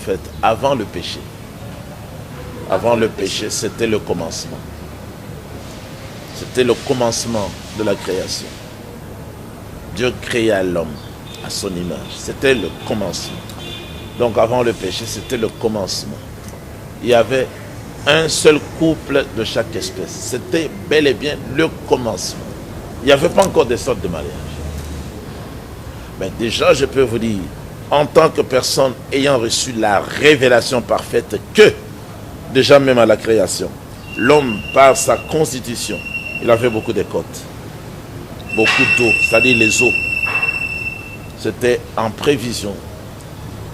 fait, avant le péché. Avant le péché, c'était le commencement. C'était le commencement de la création. Dieu créa l'homme à son image. C'était le commencement. Donc avant le péché, c'était le commencement. Il y avait un seul couple de chaque espèce. C'était bel et bien le commencement. Il n'y avait pas encore de sortes de mariage. Mais déjà, je peux vous dire, en tant que personne ayant reçu la révélation parfaite que, déjà même à la création, l'homme, par sa constitution, il avait beaucoup de côtes, beaucoup d'eau, c'est-à-dire les eaux. C'était en prévision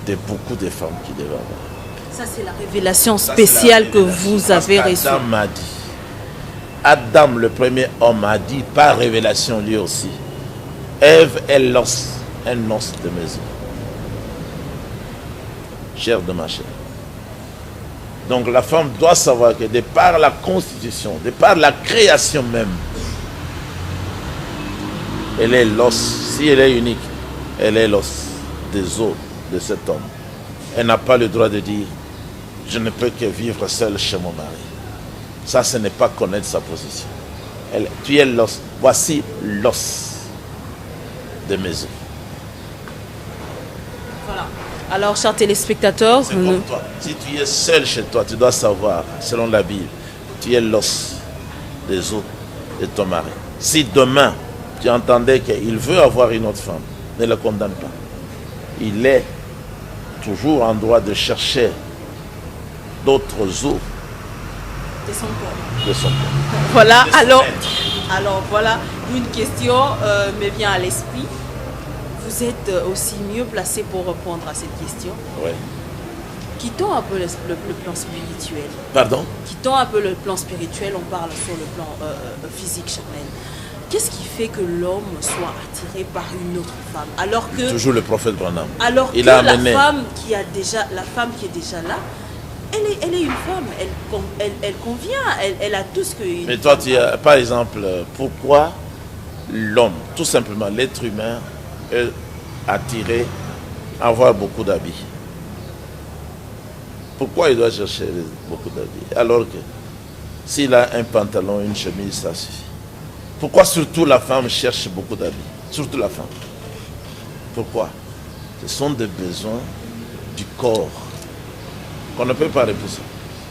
de beaucoup de femmes qui devaient avoir. Ça, c'est la révélation spéciale que vous avez reçue. Adam m'a dit. Adam, le premier homme, a dit par révélation lui aussi. Ève est l'os, un os de mes os. Chair de ma chair. Donc la femme doit savoir que de par la constitution, de par la création même, elle est l'os. Si elle est unique, elle est l'os des os de cet homme. Elle n'a pas le droit de dire « Je ne peux que vivre seule chez mon mari ». Ça, ce n'est pas connaître sa position. Tu es l'os. Voici l'os de mes os. Voilà. Alors, chers téléspectateurs, c'est comme toi. Si tu es seul chez toi, tu dois savoir, selon la Bible, tu es l'os des os de ton mari. Si demain, tu entendais qu'il veut avoir une autre femme, ne le condamne pas. Il est toujours en droit de chercher d'autres os de son corps. De son corps. Voilà, alors voilà, une question me vient à l'esprit. Vous êtes aussi mieux placé pour répondre à cette question. Oui. Quittons un peu le plan spirituel. Pardon? Quittons un peu le plan spirituel, on parle sur le plan physique, charnel. Qu'est-ce qui fait que l'homme soit attiré par une autre femme alors que toujours le prophète Branham. Alors que la femme qui est déjà là, elle est une femme, elle convient, elle a tout ce que. Mais toi, tu as, par exemple, pourquoi l'homme, tout simplement l'être humain, est attiré à avoir beaucoup d'habits? Pourquoi il doit chercher beaucoup d'habits alors que s'il a un pantalon, une chemise, ça suffit? Pourquoi surtout la femme cherche beaucoup d'habits? Surtout la femme. Pourquoi? Ce sont des besoins du corps qu'on ne peut pas repousser.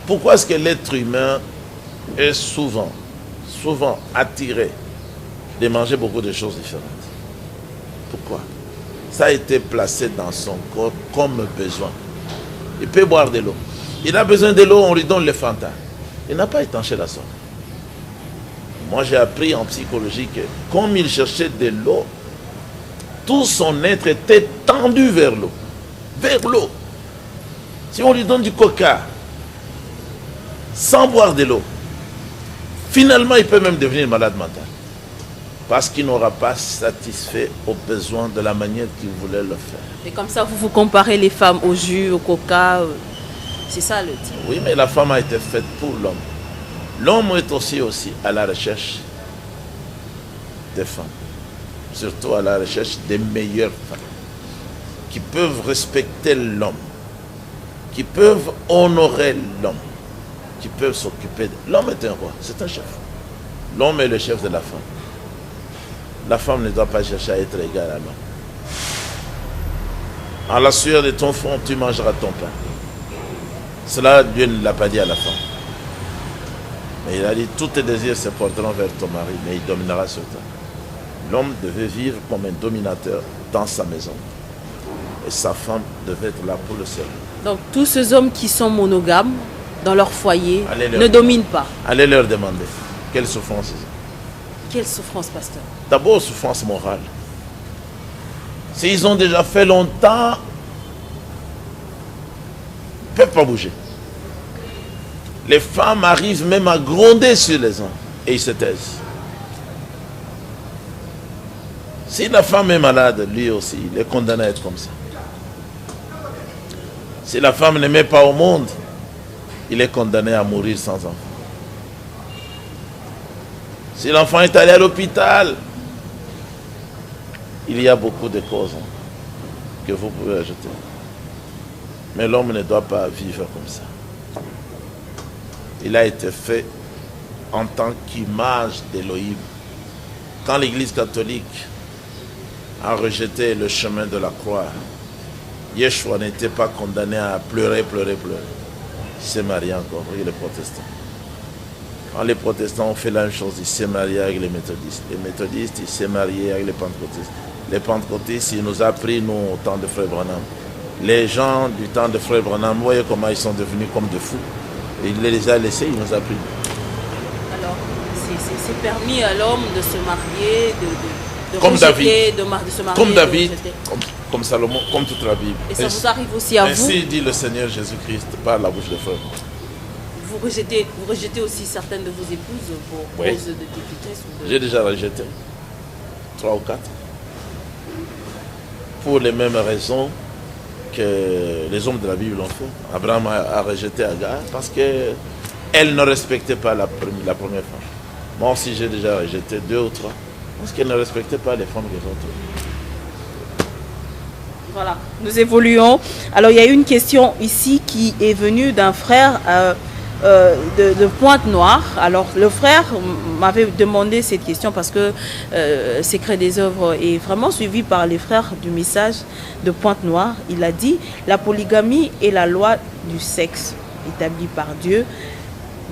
Pourquoi est-ce que l'être humain est souvent attiré de manger beaucoup de choses différentes? Pourquoi? Ça a été placé dans son corps comme besoin. Il peut boire de l'eau. Il a besoin de l'eau, on lui donne le Fanta. Il n'a pas étanché la soif. Moi, j'ai appris en psychologie que comme il cherchait de l'eau, tout son être était tendu vers l'eau. Vers l'eau. Si on lui donne du coca, sans boire de l'eau, finalement, il peut même devenir malade mental. Parce qu'il n'aura pas satisfait aux besoins de la manière qu'il voulait le faire. Et comme ça, vous comparez les femmes au jus, au coca. C'est ça le titre. Oui, mais la femme a été faite pour l'homme. L'homme est aussi à la recherche des femmes. Surtout à la recherche des meilleures femmes. Qui peuvent respecter l'homme. Qui peuvent honorer l'homme. Qui peuvent s'occuper de l'homme. Est un roi, c'est un chef. L'homme est le chef de la femme. La femme ne doit pas chercher à être égale à l'homme. En la sueur de ton front, tu mangeras ton pain. Cela, Dieu ne l'a pas dit à la femme. Mais il a dit, tous tes désirs se porteront vers ton mari, mais il dominera sur toi. L'homme devait vivre comme un dominateur dans sa maison. Et sa femme devait être là pour le servir. Donc tous ces hommes qui sont monogames dans leur foyer ne dominent pas. Allez leur demander, quelle souffrance ils ont. Quelle souffrance, pasteur? D'abord, souffrance morale. S'ils ont déjà fait longtemps, ils ne peuvent pas bouger. Les femmes arrivent même à gronder sur les hommes et ils se taisent. Si la femme est malade, lui aussi, il est condamné à être comme ça. Si la femme ne met pas au monde, il est condamné à mourir sans enfant. Si l'enfant est allé à l'hôpital, il y a beaucoup de causes que vous pouvez ajouter. Mais l'homme ne doit pas vivre comme ça. Il a été fait en tant qu'image d'Élohim. Quand l'Église catholique a rejeté le chemin de la croix, Yeshua n'était pas condamné à pleurer. Il s'est marié encore avec les protestants. Quand les protestants ont fait la même chose, il s'est marié avec les méthodistes. Les méthodistes, il s'est marié avec les pentecôtistes. Les pentecôtistes, il nous a pris, nous, au temps de Frère Branham. Les gens du temps de Frère Branham, vous voyez comment ils sont devenus comme de fous. Il les a laissés, il nous a pris. Alors, c'est permis à l'homme de se marier, de comme rejeter, David, de se marier, comme David, de comme Salomon, comme toute la Bible. Et ça vous arrive aussi à vous? Ainsi dit le Seigneur Jésus-Christ par la bouche de Frère. Vous rejetez aussi certaines de vos épouses pour Oui. cause de délicatesse ou de... J'ai déjà rejeté 3 ou 4 pour les mêmes raisons que les hommes de la Bible l'ont fait. Abraham a rejeté Agar parce qu'elle ne respectait pas la première femme. Moi aussi j'ai déjà rejeté 2 ou 3 parce qu'elle ne respectait pas les femmes des autres. Voilà, nous évoluons. Alors il y a une question ici qui est venue d'un frère de Pointe-Noire. Alors le frère m'avait demandé cette question parce que Secret des œuvres est vraiment suivi par les frères du message de Pointe-Noire. Il a dit: la polygamie est la loi du sexe établie par Dieu.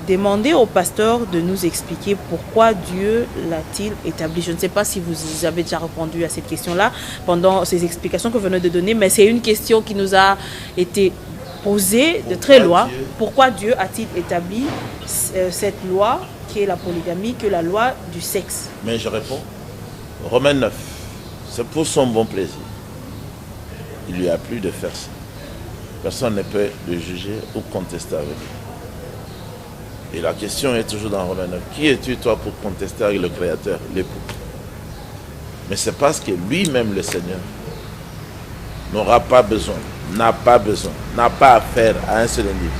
Demandez au pasteur de nous expliquer pourquoi Dieu l'a-t-il établi. Je ne sais pas si vous avez déjà répondu à cette question-là pendant ces explications que vous venez de donner, mais c'est une question qui nous a été posée de très loin. Pourquoi Dieu a-t-il établi cette loi qui est la polygamie, que la loi du sexe? Mais je réponds, Romains 9, c'est pour son bon plaisir. Il lui a plu de faire ça. Personne ne peut le juger ou contester avec lui. Et la question est toujours dans Romains 9. Qui es-tu toi pour contester avec le Créateur, l'époux? Mais c'est parce que lui-même, le Seigneur, n'aura pas besoin, n'a pas affaire à un seul individu.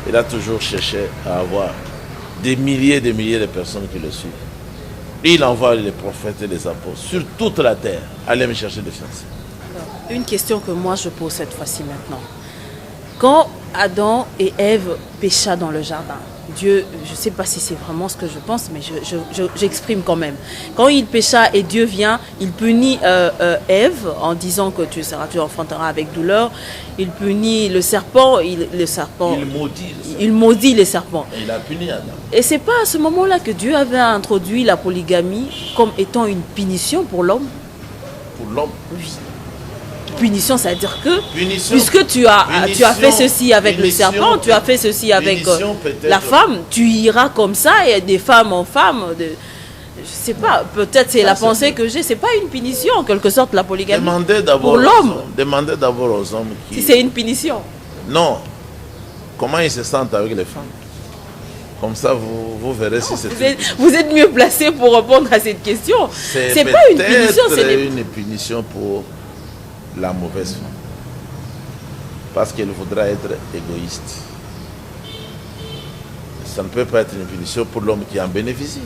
Il a toujours cherché à avoir des milliers de personnes qui le suivent. Il envoie les prophètes et les apôtres sur toute la terre. Allez me chercher des fiancés. Une question que moi je pose cette fois-ci maintenant. Quand Adam et Ève pécha dans le jardin, Dieu, je ne sais pas si c'est vraiment ce que je pense, mais j'exprime quand même. Quand il pécha et Dieu vient, il punit Ève en disant que tu enfanteras avec douleur. Il punit le serpent, il maudit les serpents. Et il a puni Adam. Et c'est pas à ce moment-là que Dieu avait introduit la polygamie comme étant une punition pour l'homme? Pour l'homme? Oui. Punition, c'est-à-dire que puisque tu as fait ceci avec le serpent, tu as fait ceci avec la femme, tu iras comme ça et de femme en femme. Je sais pas, peut-être c'est la pensée que j'ai. C'est pas une punition en quelque sorte la polygamie pour l'homme. Demandez d'abord aux hommes qui... Si c'est une punition. Non. Comment ils se sentent avec les femmes? Comme ça, vous verrez si c'est... Vous êtes mieux placé pour répondre à cette question. C'est pas une punition, c'est une punition pour la mauvaise femme. Parce qu'elle voudra être égoïste. Ça ne peut pas être une punition pour l'homme qui en bénéficie.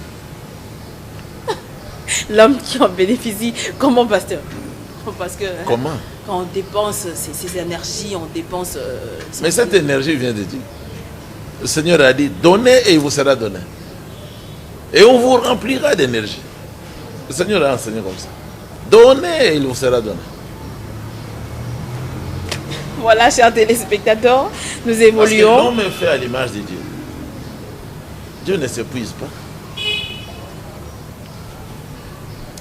L'homme qui en bénéficie, comment, pasteur? Parce que comment? Quand on dépense ses énergies, on dépense... Mais cette énergie vient de Dieu. Le Seigneur a dit, donnez et il vous sera donné. Et on vous remplira d'énergie. Le Seigneur a enseigné comme ça. Donnez et il vous sera donné. Voilà, chers téléspectateurs, nous évoluons. Parce que l'homme est fait à l'image de Dieu. Dieu ne s'épuise pas.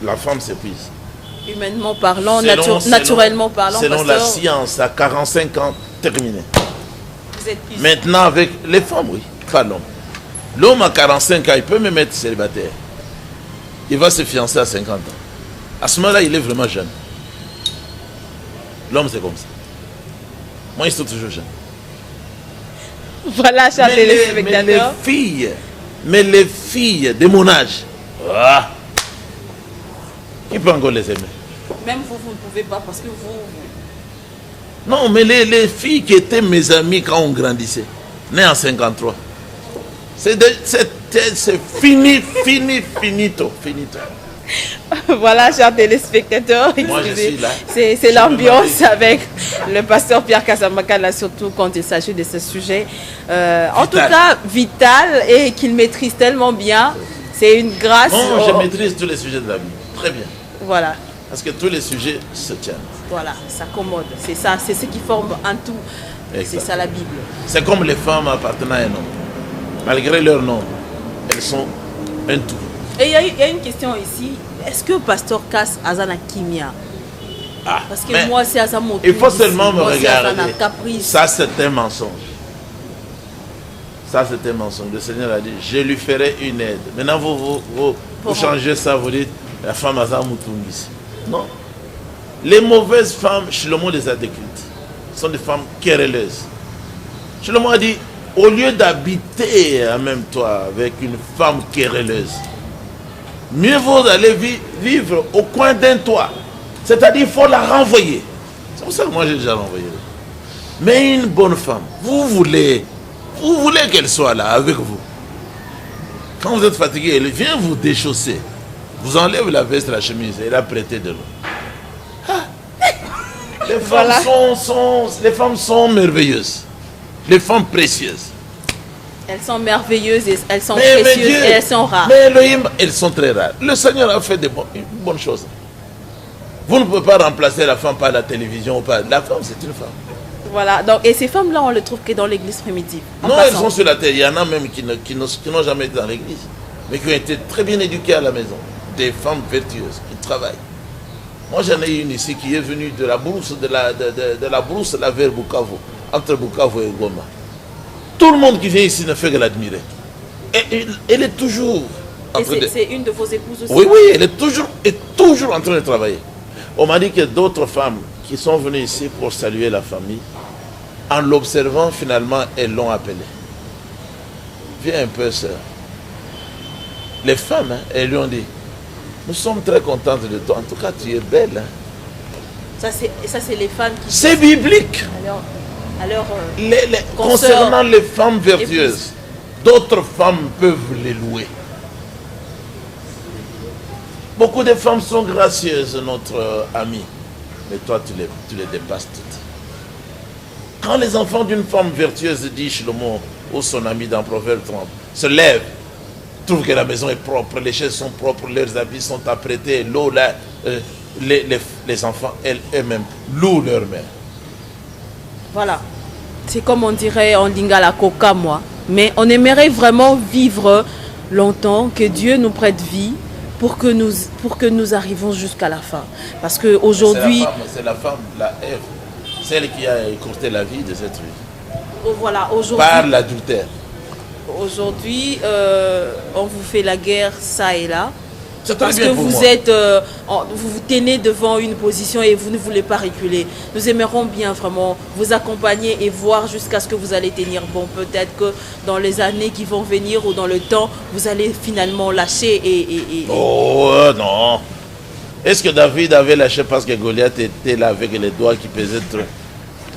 La femme s'épuise. Humainement parlant, naturellement parlant. Selon la science, à 45 ans, terminé. Vous êtes plus... Maintenant, avec les femmes, oui, pas l'homme. L'homme à 45 ans, il peut même être célibataire. Il va se fiancer à 50 ans. À ce moment-là, il est vraiment jeune. L'homme, c'est comme ça. Moi, ils sont toujours jeunes. Voilà, chers téléspectateurs. Mais les filles de mon âge, qui peut encore les aimer? Même vous ne pouvez pas parce que vous... Non, mais les filles qui étaient mes amies quand on grandissait, nées en 53, c'est finito. Voilà, chers téléspectateurs, moi je suis là. C'est l'ambiance avec le pasteur Pierre Kasambakana, surtout quand il s'agit de ce sujet. En tout cas, vital et qu'il maîtrise tellement bien. C'est une grâce. Non, je maîtrise tous les sujets de la vie. Très bien. Voilà. Parce que tous les sujets se tiennent. Voilà, ça commode. C'est ça, c'est ce qui forme un tout. C'est ça la Bible. C'est comme les femmes appartenant à un homme. Malgré leur nom, elles sont un tout. Et il y a une question ici. Est-ce que pasteur Kass Azana Kimia? Parce que moi, c'est Azamoto. Il faut seulement me regarder. Caprice. Ça, c'est un mensonge. Ça, c'est un mensonge. Le Seigneur a dit, je lui ferai une aide. Maintenant, vous changez ça, vous dites, la femme Azamutungisi. Non. Les mauvaises femmes, Shlomo les a décrites. Ce sont des femmes querelleuses. Shlomo a dit, au lieu d'habiter en même toi avec une femme querelleuse, mieux vaut d'aller vivre au coin d'un toit. C'est-à-dire, il faut la renvoyer. C'est pour ça que moi, j'ai déjà renvoyé. Mais une bonne femme, vous voulez qu'elle soit là avec vous. Quand vous êtes fatigué, elle vient vous déchausser. Vous enlève la veste, la chemise, et elle a prêté de l'eau. Les femmes sont merveilleuses. Les femmes précieuses. Elles sont merveilleuses, elles sont précieuses et elles sont rares. Mais Elohim, elles sont très rares. Le Seigneur a fait de bonnes choses. Vous ne pouvez pas remplacer la femme par la télévision ou pas. La femme, c'est une femme. Voilà. Donc, et ces femmes-là, on les trouve que dans l'église primitive. Non, elles sont sur la terre. Il y en a même qui n'ont jamais été dans l'église, mais qui ont été très bien éduquées à la maison. Des femmes vertueuses qui travaillent. Moi, j'en ai une ici qui est venue de la brousse, de la brousse là vers Bukavu, entre Bukavu et Goma. Tout le monde qui vient ici ne fait que l'admirer. Et elle est toujours... C'est une de vos épouses aussi? Oui, elle est toujours en train de travailler. On m'a dit que d'autres femmes qui sont venues ici pour saluer la famille, en l'observant, finalement, elles l'ont appelée. Viens un peu, sœur. Les femmes, elles lui ont dit, nous sommes très contentes de toi. En tout cas, tu es belle. Ça, c'est les femmes qui... C'est biblique. Alors concernant les femmes vertueuses, d'autres femmes peuvent les louer. Beaucoup de femmes sont gracieuses, notre amie. Mais toi, tu les dépasses toutes. Quand les enfants d'une femme vertueuse, dit Shlomo ou son ami dans Proverbe 30, se lèvent, trouvent que la maison est propre, les chaises sont propres, leurs habits sont apprêtés, l'eau là, les enfants, elles-mêmes, louent leur mère. Voilà. C'est comme on dirait en lingala coca, moi. Mais on aimerait vraiment vivre longtemps, que Dieu nous prête vie pour que nous arrivons jusqu'à la fin. Parce qu'aujourd'hui... C'est la femme, la Ève, celle qui a écourté la vie de cette vie. Voilà, aujourd'hui... Par l'adultère. Aujourd'hui, on vous fait la guerre ça et là. Parce que vous vous tenez devant une position et vous ne voulez pas reculer. Nous aimerons bien vraiment vous accompagner et voir jusqu'à ce que vous allez tenir bon. Peut-être que dans les années qui vont venir ou dans le temps, vous allez finalement lâcher Oh non. Est-ce que David avait lâché parce que Goliath était là avec les doigts qui pesaient trop?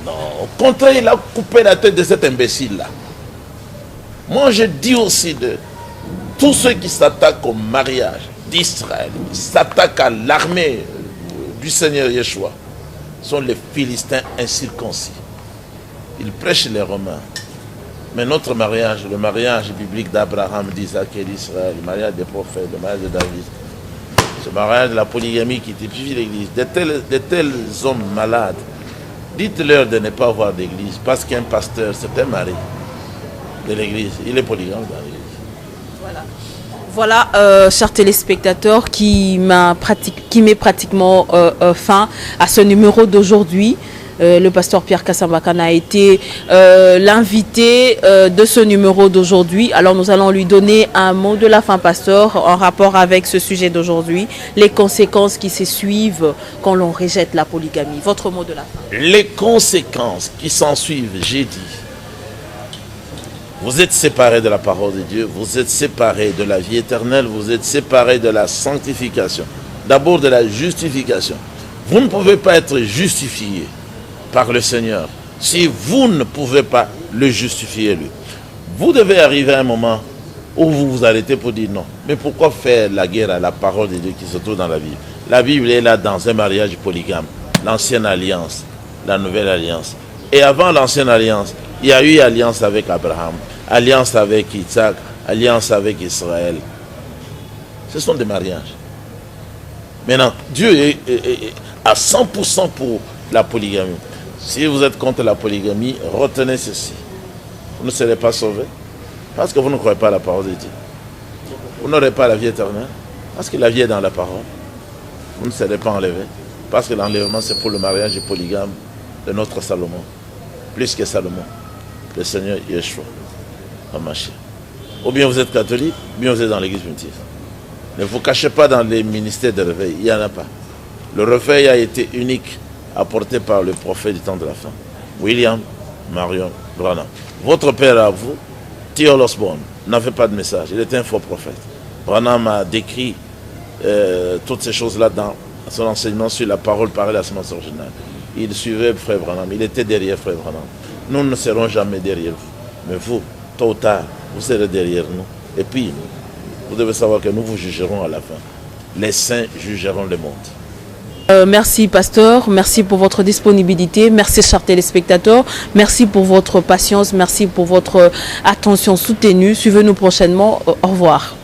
Non. Au contraire, il a coupé la tête de cet imbécile-là. Moi, je dis aussi de tous ceux qui s'attaquent au mariage d'Israël, qui s'attaquent à l'armée du Seigneur Yeshua, sont les Philistins incirconcis. Ils prêchent les Romains. Mais notre mariage, le mariage biblique d'Abraham, d'Isaac et d'Israël, le mariage des prophètes, le mariage de David, ce mariage de la polygamie qui typifie l'Église, de tels hommes malades, dites-leur de ne pas avoir d'église, parce qu'un pasteur, c'est un mari de l'église, il est polygame dans l'église. Voilà, chers téléspectateurs, qui met pratiquement fin à ce numéro d'aujourd'hui. Le pasteur Pierre Kasambakana a été l'invité de ce numéro d'aujourd'hui. Alors nous allons lui donner un mot de la fin, pasteur, en rapport avec ce sujet d'aujourd'hui, les conséquences qui se suivent quand l'on rejette la polygamie. Votre mot de la fin. Les conséquences qui s'en suivent, j'ai dit, vous êtes séparés de la parole de Dieu, vous êtes séparés de la vie éternelle, vous êtes séparés de la sanctification, d'abord de la justification. Vous ne pouvez pas être justifié par le Seigneur si vous ne pouvez pas le justifier lui. Vous devez arriver à un moment où vous vous arrêtez pour dire non. Mais pourquoi faire la guerre à la parole de Dieu qui se trouve dans la Bible? La Bible est là dans un mariage polygame, l'ancienne alliance. la nouvelle alliance. Et avant l'ancienne alliance, il y a eu alliance avec Abraham, alliance avec Isaac, alliance avec Israël. Ce sont des mariages. Maintenant, Dieu est à 100% pour la polygamie. Si vous êtes contre la polygamie, retenez ceci. Vous ne serez pas sauvés parce que vous ne croyez pas à la parole de Dieu. Vous n'aurez pas la vie éternelle parce que la vie est dans la parole. Vous ne serez pas enlevés parce que l'enlèvement c'est pour le mariage polygame de notre Salomon. Plus que Salomon, le Seigneur Yeshua, Hamashiach. Ou bien vous êtes catholique, ou bien vous êtes dans l'église primitive. Ne vous cachez pas dans les ministères de réveil, il n'y en a pas. Le réveil a été unique, apporté par le prophète du temps de la fin, William Marion Branham. Votre père à vous, Theo Osborne, n'avait pas de message, il était un faux prophète. Branham a décrit toutes ces choses-là dans son enseignement sur la parole par la semence originale. Il suivait Frère Branham, il était derrière Frère Branham. Nous ne serons jamais derrière vous, mais vous, tôt ou tard, vous serez derrière nous. Et puis, vous devez savoir que nous vous jugerons à la fin. Les saints jugeront le monde. Merci pasteur, merci pour votre disponibilité, merci chers téléspectateurs, merci pour votre patience, merci pour votre attention soutenue. Suivez-nous prochainement. Au revoir.